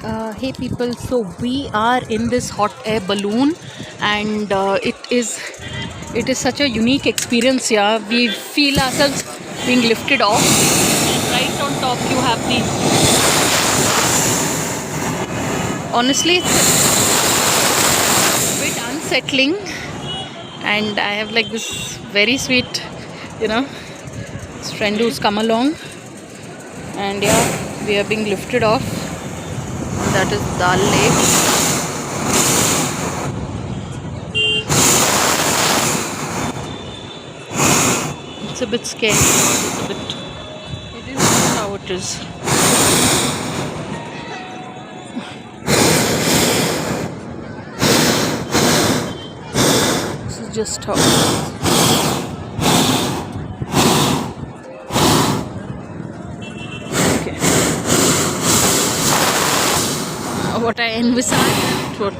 Hey people, so we are in this hot air balloon, and it is such a unique experience. Yeah, we feel ourselves being lifted off, and right on top you have these. Honestly, it's a bit unsettling, and I have like this very sweet, you know, friend who's come along, and yeah, we are being lifted off. That is Dal Lake. It's a bit scary. It's a bit. It is how it is. This is just how. Okay. What I envisaged, what